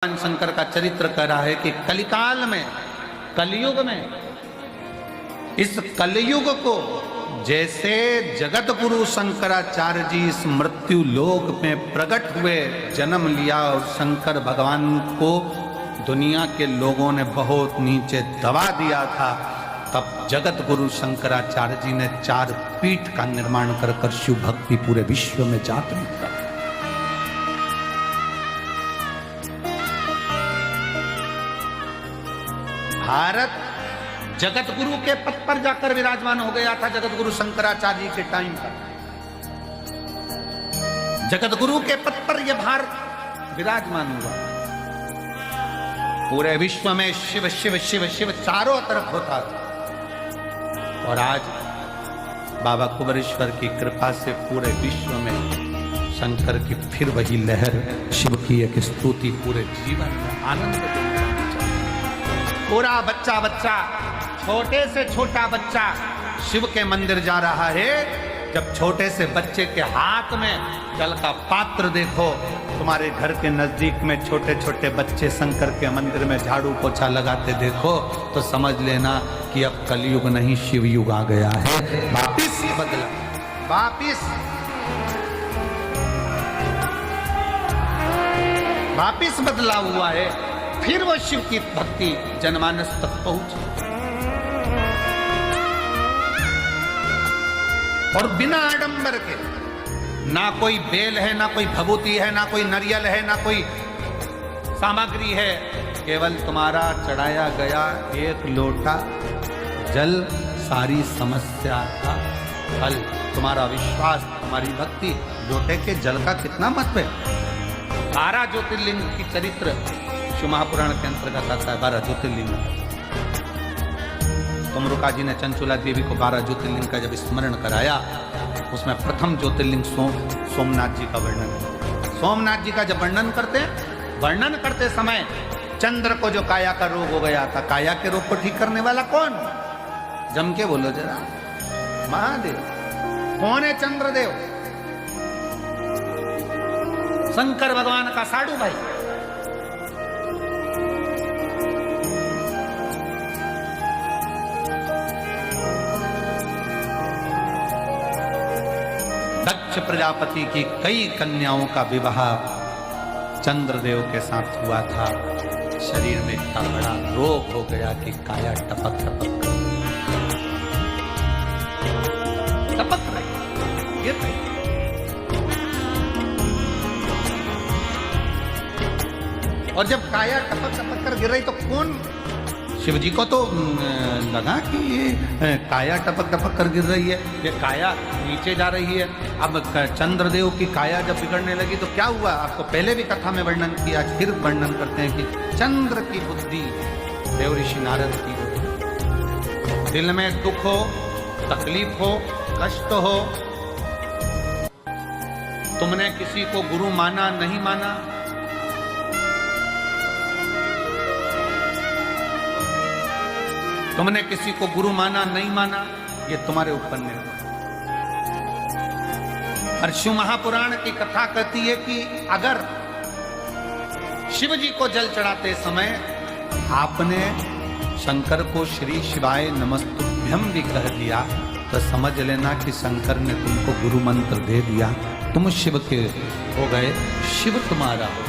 भगवान शंकर का चरित्र कह रहा है कि कलिकाल में, कलयुग में, इस कलयुग को जैसे जगत गुरु शंकराचार्य जी इस मृत्यु लोक में प्रकट हुए, जन्म लिया और शंकर भगवान को दुनिया के लोगों ने बहुत नीचे दबा दिया था, तब जगत गुरु शंकराचार्य जी ने 4 पीठ का निर्माण कर शिव भक्ति पूरे विश्व में जागृत कर। भारत जगत गुरु के पद पर जाकर विराजमान हो गया था। जगत गुरु शंकराचार्य जी के टाइम पर जगत गुरु के पद पर यह भारत विराजमान हुआ। पूरे विश्व में शिव शिव शिव शिव चारों तरफ होता था। और आज बाबा कुबेरेश्वर की कृपा से पूरे विश्व में शंकर की फिर वही लहर, शिव की एक स्तुति पूरे जीवन में आनंद। पूरा बच्चा बच्चा, छोटे से छोटा बच्चा शिव के मंदिर जा रहा है। जब छोटे से बच्चे के हाथ में जल का पात्र देखो, तुम्हारे घर के नजदीक में छोटे छोटे बच्चे शंकर के मंदिर में झाड़ू पोछा लगाते देखो, तो समझ लेना कि अब कलयुग नहीं शिव युग आ गया है। वापिस बदला, वापिस बदला हुआ है। फिर वो शिव की भक्ति जनमानस तक पहुंची और बिना आडंबर के, ना कोई बेल है, ना कोई भभूति है, ना कोई नारियल है, ना कोई सामग्री है, केवल तुम्हारा चढ़ाया गया एक लोटा जल सारी समस्या का हल। तुम्हारा विश्वास, तुम्हारी भक्ति, लोटे के जल का कितना महत्व है। 12 ज्योतिर्लिंग की चरित्र शिव महापुराण के अंतर्गत आता है। 12 ज्योतिर्लिंग। तुमरुका जी ने चंचुला देवी को 12 ज्योतिर्लिंग का जब स्मरण कराया, उसमें प्रथम ज्योतिर्लिंग सोमनाथ जी का वर्णन है। सोमनाथ जी का जब वर्णन करते समय चंद्र को जो काया का रोग हो गया था, काया के रोग को ठीक करने वाला कौन? जम के बोलो जरा, महादेव। कौन है चंद्रदेव? शंकर भगवान का साडू भाई। दक्ष प्रजापति की कई कन्याओं का विवाह चंद्रदेव के साथ हुआ था। शरीर में इतना बड़ा रोग हो गया कि काया टपक रही, गिर रही। और जब काया टपक कर गिर रही तो कौन? शिव जी को तो लगा कि ये काया टपक कर गिर रही है, ये काया नीचे जा रही है। अब चंद्रदेव की काया जब बिगड़ने लगी तो क्या हुआ? आपको पहले भी कथा में वर्णन किया, फिर वर्णन करते हैं कि चंद्र की बुद्धि, देव ऋषि नारद की, दिल में दुख हो, तकलीफ हो, कष्ट हो, तुमने किसी को गुरु माना नहीं माना, तुमने किसी को गुरु माना नहीं माना, ये तुम्हारे ऊपर निर्भर। और शिव महापुराण की कथा कहती है कि अगर शिव जी को जल चढ़ाते समय आपने शंकर को श्री शिवाय नमस्तुभ्यम भी कह दिया, तो समझ लेना कि शंकर ने तुमको गुरु मंत्र दे दिया, तुम शिव के हो गए, शिव तुम्हारा हो।